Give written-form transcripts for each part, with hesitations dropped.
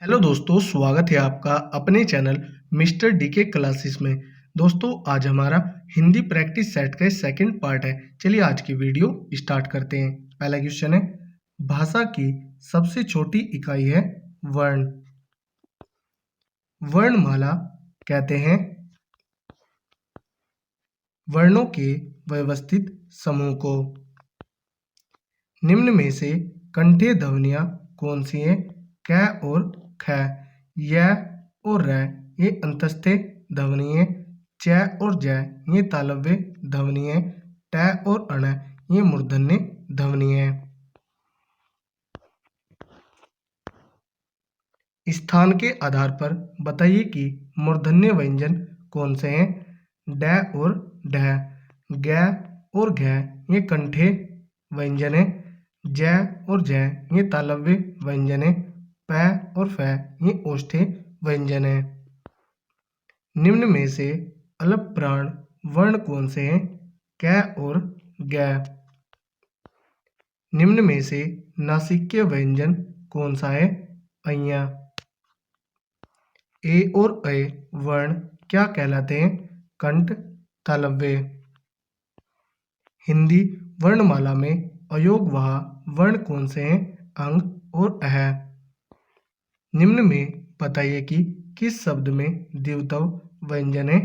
Hello दोस्तों, स्वागत है आपका अपने चैनल मिस्टर डीके क्लासेस में। दोस्तों, आज हमारा हिंदी प्रैक्टिस सेट का सेकंड पार्ट है। चलिए आज की वीडियो स्टार्ट करते हैं। पहला क्वेश्चन है, भाषा की सबसे छोटी इकाई है वर्ण। वर्णमाला कहते हैं वर्णों के व्यवस्थित समूह को। निम्न में से कंठीय ध्वनियाँ कौन सी हैं? क और ख। य और र ये अंतस्थे ध्वनि है। च और ज ये तालव्य ध्वनि है। ट और अण ये मूर्धन्य ध्वनि है। स्थान के आधार पर बताइए कि मूर्धन्य व्यंजन कौन से हैं? ड और ढ। ग और घ ये कंठे व्यंजन है। ज और झ ये तालव्य व्यंजन है। प और फ ये ओष्ठ्य व्यंजन है। निम्न में से अल्प प्राण वर्ण कौन से हैं? क और ग। निम्न में से नासिक्य व्यंजन कौन सा है? अइया। ए और अ वर्ण क्या कहलाते हैं? कंठ तालव्य। हिंदी वर्णमाला में अयोगवाह वर्ण कौन से हैं? अंग और अह। निम्न में बताइए कि किस शब्द में द्वित्व व्यंजन है?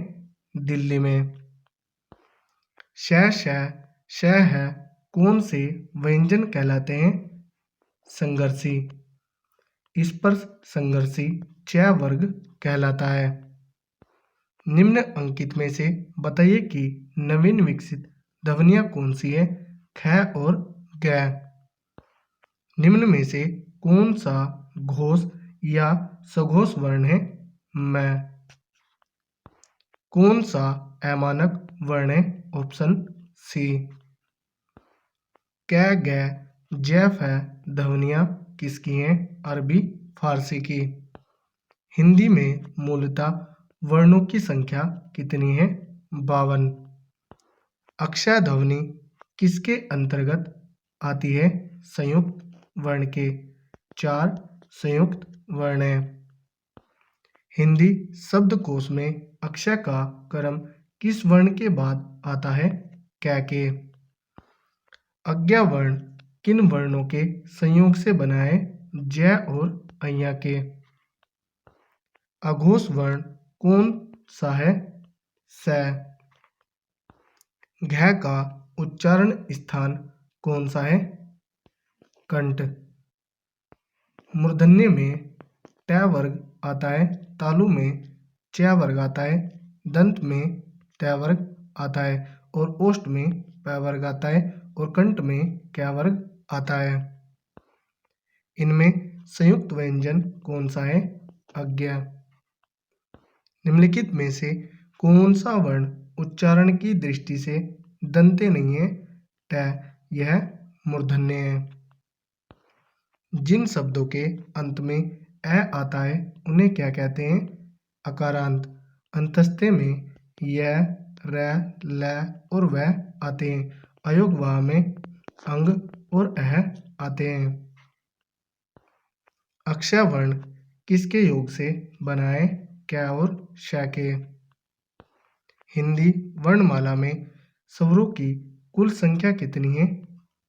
दिल्ली में। श श है कौन से व्यंजन कहलाते हैं? संघर्षी। स्पर्श संघर्षी च वर्ग कहलाता है। निम्न अंकित में से बताइए कि नवीन विकसित ध्वनियाँ कौन सी है? ख और ग। निम्न में से कौन सा घोष या सघोष वर्ण है? म। कौन सा अमानक वर्ण है? Option C. क ग ज फ ध्वनियाँ किसकी हैं? अरबी फारसी की। हिंदी में मूलतः वर्णों की संख्या कितनी है? 52। अक्षय ध्वनि किसके अंतर्गत आती है? संयुक्त वर्ण के। 4 संयुक्त वर्ण हैं। हिंदी शब्दकोश में अक्षय का क्रम किस वर्ण के बाद आता है? क के। अज्ञा वर्ण किन वर्णों के संयोग से बना है? ज और अइया के। अघोष वर्ण कौन सा है? स। घ का उच्चारण स्थान कौन सा है? कंठ। मूर्धन्य में ट वर्ग आता है। तालु में च वर्ग आता है। दंत में त वर्ग आता है और ओष्ठ में प वर्ग आता है और कंठ में क वर्ग आता है। इनमें संयुक्त व्यंजन कौन सा है? अज्ञा। निम्नलिखित में से कौन सा वर्ण उच्चारण की दृष्टि से दंते नहीं है? ट। यह मूर्धन्य है। जिन शब्दों के अंत में अ आता है उन्हें क्या कहते हैं? अकारांत। अंतस्थे में य, र, ल और व आते हैं। अयोगवाह में अंग और अह आते हैं। अक्षय वर्ण किसके योग से बना है? क और श के। हिंदी वर्णमाला में स्वरों की कुल संख्या कितनी है?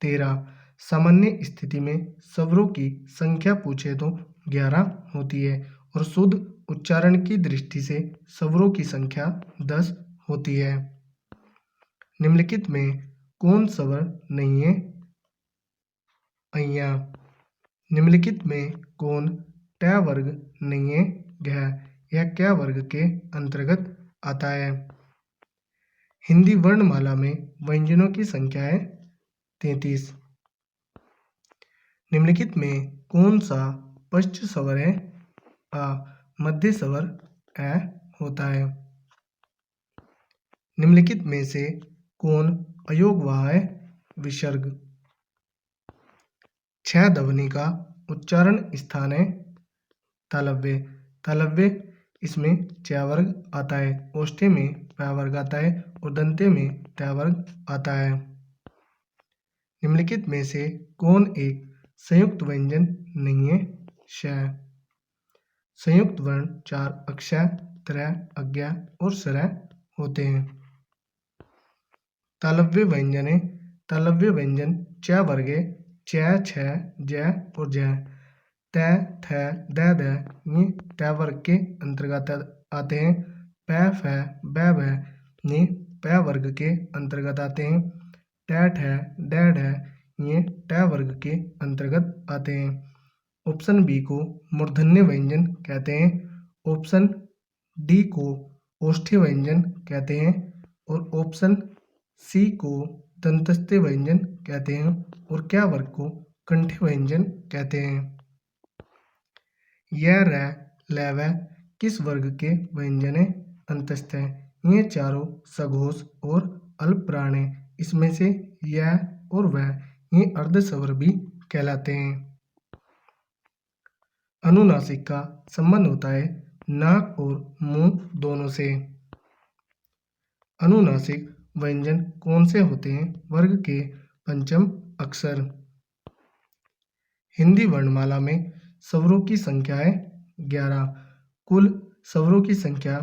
13। सामान्य स्थिति में स्वरों की संख्या पूछे तो 11 होती है और शुद्ध उच्चारण की दृष्टि से स्वरों की संख्या 10 होती है। निम्नलिखित में कौन स्वर नहीं है? अइया। निम्नलिखित में कौन ट वर्ग नहीं है? घ। यह क वर्ग के अंतर्गत आता है। हिंदी वर्णमाला में व्यंजनों की संख्या है 33। निम्नलिखित में कौन सा पश्च स्वर है? आ। मध्य स्वर अ होता है। निम्नलिखित में से कौन अयोगवाह है? विसर्ग। छ ध्वनि का उच्चारण स्थान है तालव्य। तालव्य इसमें च वर्ग आता है। ओष्ठ्य में प वर्ग आता है और दंते में त वर्ग आता है। निम्नलिखित में से कौन एक संयुक्त व्यंजन नहीं है? श। संयुक्त वर्ण 4 अक्षय, त्रय, अज्ञा और स्वरय होते हैं। तालव्य व्यंजन च वर्गे च, छ, ज और ज। त, थ, द, ये ट वर्ग के अंतर्गत आते हैं। प, फ, ब, ये प वर्ग के अंतर्गत आते हैं। ट, ठ, ड, ये ट वर्ग के अंतर्गत आते हैं। ऑप्शन बी को मूर्धन्य व्यंजन कहते हैं। ऑप्शन डी को ओष्ठ्य व्यंजन कहते हैं और ऑप्शन सी को दंतस्थ व्यंजन कहते हैं और क्या वर्ग को कंठ व्यंजन कहते हैं। यह र, ल, व किस वर्ग के व्यंजन है? अंतस्थ है। ये चारों सघोष और अल्प प्राण है। इसमें से यह और वह ये अर्धस्वर भी कहलाते हैं। अनुनासिक का संबंध होता है नाक और मुंह दोनों से। अनुनासिक व्यंजन कौन से होते हैं? वर्ग के पंचम अक्षर। हिंदी वर्णमाला में स्वरों की संख्या है 11। कुल स्वरों की संख्या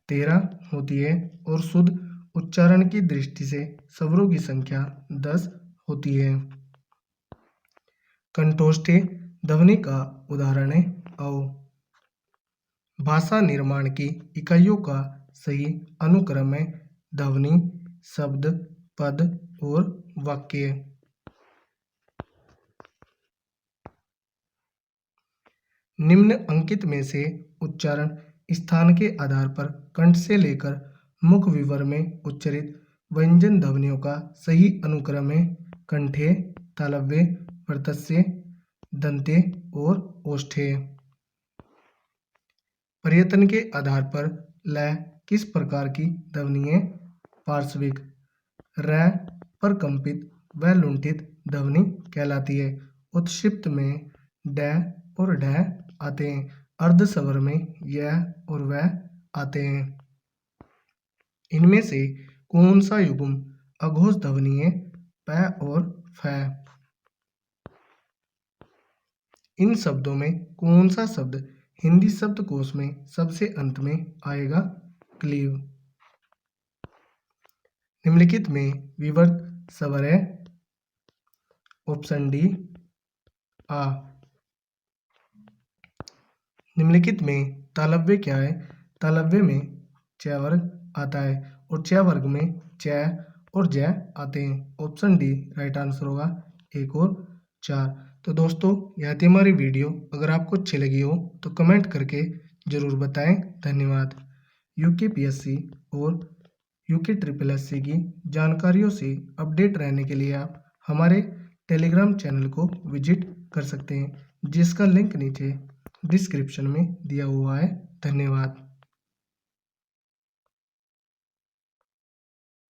13 होती है और शुद्ध उच्चारण की दृष्टि से स्वरों की संख्या 10 होती है। कंठोष्ठी ध्वनि का उदाहरण है औ। भाषा निर्माण की इकाइयों का सही अनुक्रम है ध्वनि, शब्द, पद और वाक्य। निम्न अंकित में से उच्चारण स्थान के आधार पर कंठ से लेकर मुख विवर में उच्चरित व्यंजन ध्वनियों का सही अनुक्रम है कंठे, तालव्य, वर्तस्य, दंते और ओष्ठे। प्रयत्न के आधार पर ल किस प्रकार की ध्वनि है? पार्श्विक। र पर कंपित व लुंठित ध्वनि कहलाती है। उत्क्षिप्त में ड और ढ आते हैं। अर्धस्वर में यह और वह आते हैं। इनमें से कौन सा युग्म अघोष ध्वनि है? प और फ। इन शब्दों में कौन सा शब्द हिंदी शब्दकोश में सबसे अंत में आएगा? क्लीव। निम्नलिखित में विवर्त स्वर है। ऑप्शन डी आ। निम्नलिखित में तालव्य क्या है? तालव्य में च वर्ग आता है और च वर्ग में च और ज आते हैं। ऑप्शन डी राइट आंसर होगा 1 और 4। तो दोस्तों यह थी हमारी वीडियो। अगर आपको अच्छी लगी हो तो कमेंट करके ज़रूर बताएं। धन्यवाद। यूकेपीएससी और यूके-SSC की जानकारियों से अपडेट रहने के लिए आप हमारे टेलीग्राम चैनल को विजिट कर सकते हैं जिसका लिंक नीचे डिस्क्रिप्शन में दिया हुआ है। धन्यवाद।